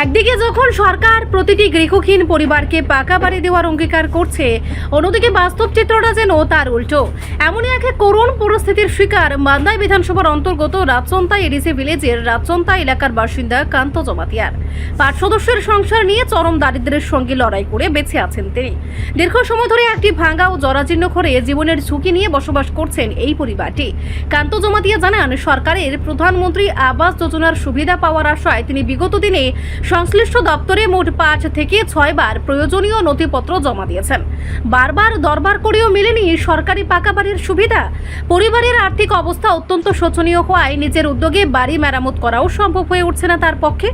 একদিকে যখন সরকার প্রতিটি গৃহহীন পরিবারকে পাকা বাড়ি দেওয়ার অঙ্গীকার করছে, অন্যদিকে বাস্তব চিত্রটা যেন তার উল্টো। এমনই এক করুণ পরিস্থিতির শিকার মান্দাই বিধানসভার অন্তর্গত রাজচন্তা এডিসি ভিলেজের রাজচন্তা এলাকার বাসিন্দা কান্ত জমাতিয়ার। 5 সদস্যের সংসার নিয়ে চরম দারিদ্র্যের সঙ্গে লড়াই করে বেঁচে আছেন তিনি। দীর্ঘ সময় ধরে একটি ভাঙা ও জরাজীর্ণ ঘরে জীবনের ঝুঁকি নিয়ে বসবাস করছেন এই পরিবারটি। কান্ত জমাতিয়া জানান, সরকারের প্রধানমন্ত্রী আবাস যোজনার সুবিধা পাওয়ার আশায় তিনি বিগত দিনে সংশ্লিষ্ট দপ্তরে মোট 5 থেকে 6 বার প্রয়োজনীয় নথিপত্র জমা দিয়েছেন। বারবার দরবার করেও মেলেনি সরকারি পাকা বাড়ির সুবিধা। পরিবারের আর্থিক অবস্থা অত্যন্ত শোচনীয় হওয়ায় নিজের উদ্যোগে বাড়ি মেরামত করাও সম্ভব হয়ে উঠছে না তার পক্ষে।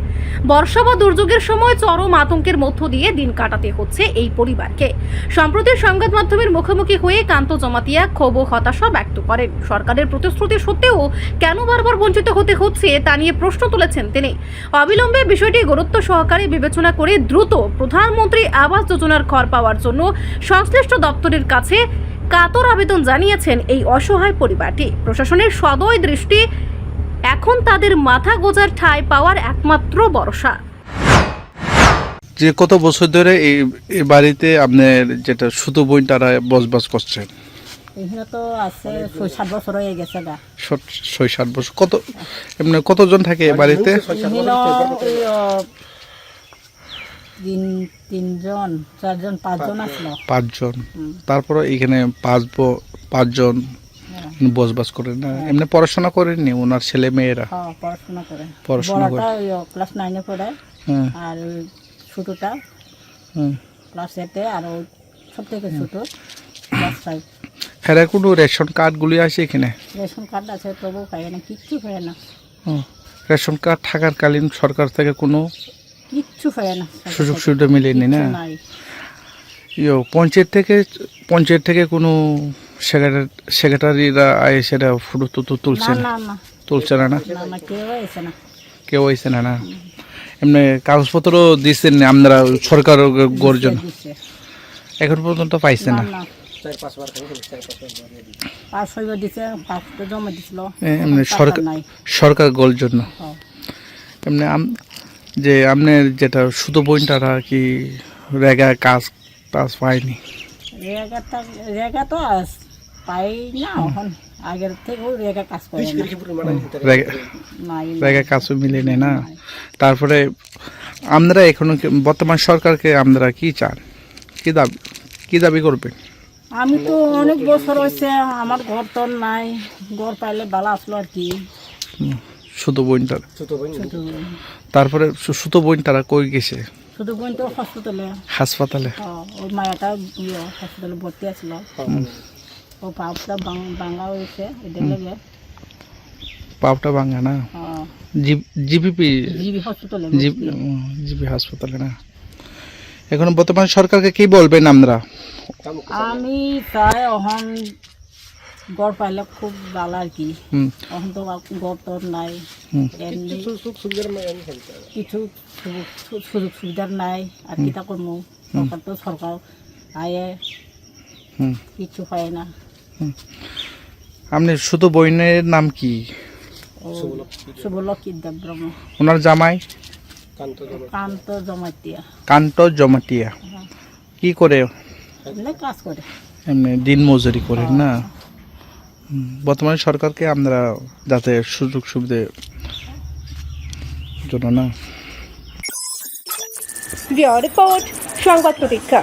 বর্ষা বা দুর্যোগের সময় চরম আতঙ্কের মধ্য দিয়ে দিন কাটাতে হচ্ছে এই পরিবারকে। সম্প্রতি সংবাদ মাধ্যমের মুখোমুখি হয়ে কান্ত জমাতিয়া ক্ষোভ ও হতাশা ব্যক্ত করেন। সরকারের প্রতিশ্রুতি সত্ত্বেও কেন বারবার বঞ্চিত হতে হচ্ছে তা নিয়ে প্রশ্ন তুলেছেন তিনি। অবিলম্বে বিষয়টি গুরুত্ব সহকারে বিবেচনা করে দ্রুত প্রধানমন্ত্রী আবাস যোজনার ঘর পাওয়ার জন্য সংশ্লিষ্ট দপ্তরের কাছে কাতর আবেদন জানিয়েছেন এই অসহায় পরিবারটি। প্রশাসনের সদয় দৃষ্টি এখন তাদের মাথা গোজার ঠাঁই পাওয়ার একমাত্র ভরসা। যে কত বছর ধরে এই বাড়িতে আপনার যেটা সুতো বোন তারা বসবাস করছেন? এখানে তো আছে 6-7 বছর হয়ে গেছে গা। 6-7 বছর। এমনি কতজন থাকে এই বাড়িতে? তিনজন, 4জন, 5জন আসলো। 5জন। তারপরে এখানে 5জন বসবাস করেন না? এমনি পড়াশোনা করেননি ওনার ছেলে মেয়েরা? পড়াশোনা করে। ক্লাস 9-এ পড়ে, আর ছোটটা ক্লাস 8-এ, আর সব থেকে ছোট ক্লাস 5। এরা কোনো রেশন কার্ডগুলি আছে এখানে? রেশন কার্ড আছে, তবু পায় না, কিচ্ছু পায় না। রেশন কার্ড থাকাকালীন সরকার থেকে কোনো কিচ্ছু পায় না, সুযোগ সুবিধা মিলেনি না? পঞ্চায়েত থেকে কোনো সেক্রেটারিরা সেটা ফটো তুলছে না? তুলছে না? কেউ আইসে না? এমনি কাগজপত্র দিচ্ছেন আপনারা সরকার গর্জন? এখন পর্যন্ত পাইছে না? এমনি সরকার গোল জন্য এমনি যে আপনার যেটা সুতো বইনটারা কি রেগা কাজ পায়নি? রেগা তো পাই না, আগের থেকেও রেগা কাজ করে রেগা কাজও মিলে নেই না? তারপরে আপনারা এখনো বর্তমান সরকারকে আপনারা কি চান, কি দাবি করবেন? আমি তো অনেক বছর হয়েছে, আমার ঘর তো নাই, ঘর পাইলে ভালো আসলো আর কি। সুতো বইনটার তারপরে সুতো বইনটারা কই গেছে? শুধু বোন তো হাসপাতালে ওই মায়াটা হসপিটালে ভর্তি আসলো। ও পাপটা ভাঙা হয়েছে, এদের লেগে পাপটা ভাঙা না? জিবি হাসপাতালে না? এখন বর্তমান সরকারকে কি বলবেন আপনারা? আমি চাই এখন গড় পাইলে খুব ভালো আর কি। এখন তো গড় তো নাই, কিছু সুযোগ সুবিধার নাই, আর কি তা করবো? সরকার তো সরকার আয়ে কিছু পায় না। আপনি শুধু বইনের নাম কি? শুভলক্ষী দেবব্রহ্ম। ওনার জামাই? কান্ত জমাতিয়া। কি করে? কাজ করে, এমনি দিন মজুরি করেন না? বর্তমানে সরকারকে আমরা যাতে সুযোগ সুবিধা জন্য না? রিপোর্ট সংবাদ প্রতীক্ষা।